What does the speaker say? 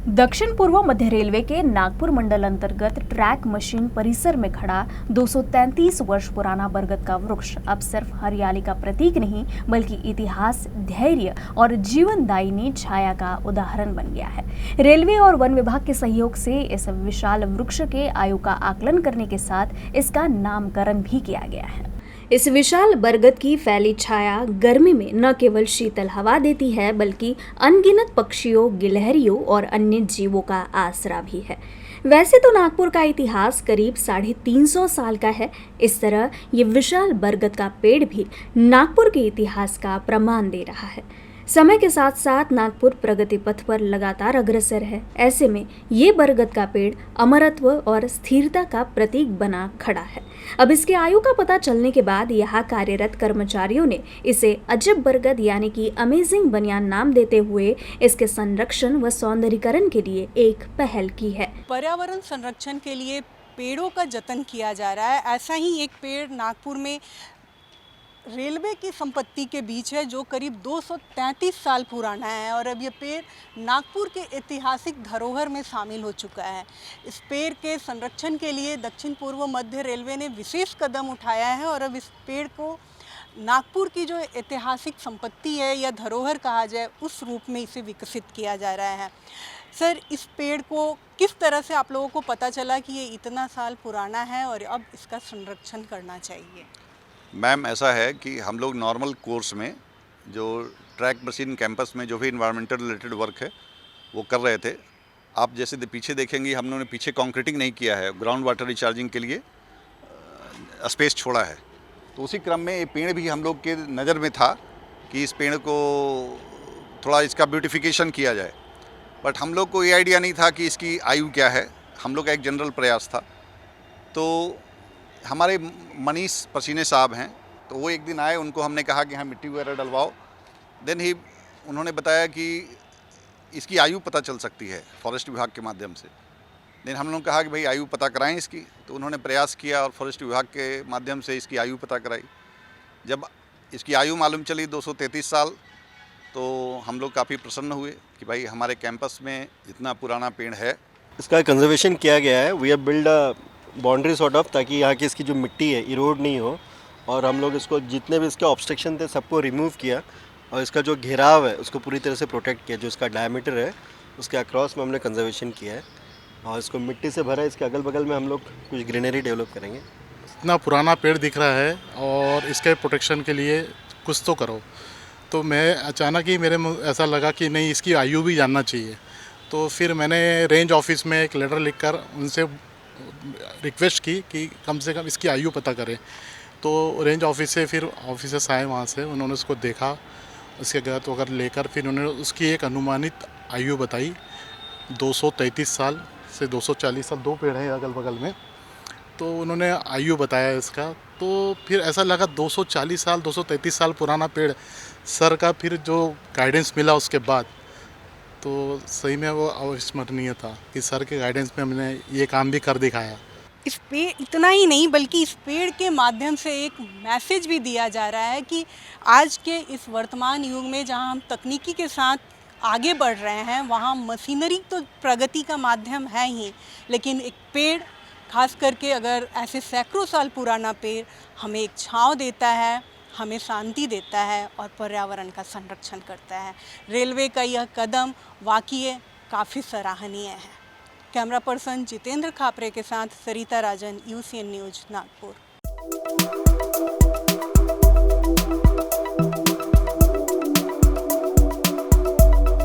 दक्षिण पूर्व मध्य रेलवे के नागपुर मंडल अंतर्गत ट्रैक मशीन परिसर में खड़ा 233 वर्ष पुराना बरगद का वृक्ष अब सिर्फ हरियाली का प्रतीक नहीं बल्कि इतिहास, धैर्य और जीवनदायिनी छाया का उदाहरण बन गया है। रेलवे और वन विभाग के सहयोग से इस विशाल वृक्ष के आयु का आकलन करने के साथ इसका नामकरण भी किया गया है। इस विशाल बरगद की फैली छाया गर्मी में न केवल शीतल हवा देती है बल्कि अनगिनत पक्षियों, गिलहरियों और अन्य जीवों का आसरा भी है। वैसे तो नागपुर का इतिहास करीब 350 साल का है। इस तरह ये विशाल बरगद का पेड़ भी नागपुर के इतिहास का प्रमाण दे रहा है। समय के साथ साथ नागपुर प्रगति पथ पर लगातार अग्रसर है। ऐसे में ये बरगद का पेड़ अमरत्व और स्थिरता का प्रतीक बना खड़ा है। अब इसके आयु का पता चलने के बाद यहाँ कार्यरत कर्मचारियों ने इसे अजब बरगद यानी कि अमेजिंग बनियान नाम देते हुए इसके संरक्षण व सौंदर्यीकरण के लिए एक पहल की है। पर्यावरण संरक्षण के लिए पेड़ों का जतन किया जा रहा है। ऐसा ही एक पेड़ नागपुर में रेलवे की संपत्ति के बीच है जो करीब 233 साल पुराना है और अब ये पेड़ नागपुर के ऐतिहासिक धरोहर में शामिल हो चुका है। इस पेड़ के संरक्षण के लिए दक्षिण पूर्व मध्य रेलवे ने विशेष कदम उठाया है और अब इस पेड़ को नागपुर की जो ऐतिहासिक संपत्ति है या धरोहर कहा जाए उस रूप में इसे विकसित किया जा रहा है। सर, इस पेड़ को किस तरह से आप लोगों को पता चला कि ये इतना साल पुराना है और अब इसका संरक्षण करना चाहिए? मैम, ऐसा है कि हम लोग नॉर्मल कोर्स में जो ट्रैक मशीन कैंपस में जो भी इन्वायरमेंटल रिलेटेड वर्क है वो कर रहे थे। आप जैसे पीछे देखेंगे हम लोगों ने पीछे कंक्रीटिंग नहीं किया है, ग्राउंड वाटर रिचार्जिंग के लिए स्पेस छोड़ा है। तो उसी क्रम में ये पेड़ भी हम लोग के नज़र में था कि इस पेड़ को थोड़ा इसका ब्यूटिफिकेशन किया जाए, बट हम लोग को ये आइडिया नहीं था कि इसकी आयु क्या है। हम लोग का एक जनरल प्रयास था। तो हमारे मनीष पसीने साहब हैं, तो वो एक दिन आए, उनको हमने कहा कि हाँ मिट्टी वगैरह डलवाओ। देन उन्होंने बताया कि इसकी आयु पता चल सकती है फॉरेस्ट विभाग के माध्यम से। देन हम लोग कहा कि भाई आयु पता कराएं इसकी, तो उन्होंने प्रयास किया और फॉरेस्ट विभाग के माध्यम से इसकी आयु पता कराई। जब इसकी आयु मालूम चली 233 साल, तो हम लोग काफ़ी प्रसन्न हुए कि भाई हमारे कैंपस में इतना पुराना पेड़ है। इसका कंजर्वेशन किया गया है। We have build a boundary sort of, ताकि यहाँ की इसकी जो मिट्टी है इरोड नहीं हो, और हम लोग इसको जितने भी इसके ऑब्स्ट्रक्शन थे सबको रिमूव किया और इसका जो घेराव है उसको पूरी तरह से प्रोटेक्ट किया। जो इसका डायमीटर है उसके अक्रॉस में हमने कंजर्वेशन किया है और इसको मिट्टी से भरा है। इसके अगल बगल में हम लोग कुछ ग्रीनरी डेवलप करेंगे। इतना पुराना पेड़ दिख रहा है और इसके प्रोटेक्शन के लिए कुछ तो करो। तो मैं अचानक ही मेरे ऐसा लगा कि नहीं, इसकी आयु भी जानना चाहिए। तो फिर मैंने रेंज ऑफिस में एक लेटर लिखकर उनसे रिक्वेस्ट की कि कम से कम इसकी आयु पता करें। तो रेंज ऑफिस से फिर ऑफिसर्स आए, वहाँ से उन्होंने उसको देखा, उसके गत वगैरह लेकर फिर उन्होंने उसकी एक अनुमानित आयु बताई 233 साल से 240 साल। 2 पेड़ हैं अगल बगल में, तो उन्होंने आयु बताया इसका। तो फिर ऐसा लगा 240 साल 233 साल पुराना पेड़। सर का फिर जो गाइडेंस मिला उसके बाद, तो सही में वो अविस्मरणीय था कि सर के गाइडेंस में हमने ये काम भी कर दिखाया। इस पेड़ इतना ही नहीं बल्कि इस पेड़ के माध्यम से एक मैसेज भी दिया जा रहा है कि आज के इस वर्तमान युग में जहां हम तकनीकी के साथ आगे बढ़ रहे हैं, वहां मशीनरी तो प्रगति का माध्यम है ही, लेकिन एक पेड़, खास करके अगर ऐसे सैकड़ों साल पुराना पेड़ हमें एक छांव देता है, हमें शांति देता है और पर्यावरण का संरक्षण करता है। रेलवे का यह कदम वाकई काफ़ी सराहनीय है। कैमरा पर्सन जितेंद्र खापरे के साथ सरिता राजन, UCN न्यूज़, नागपुर।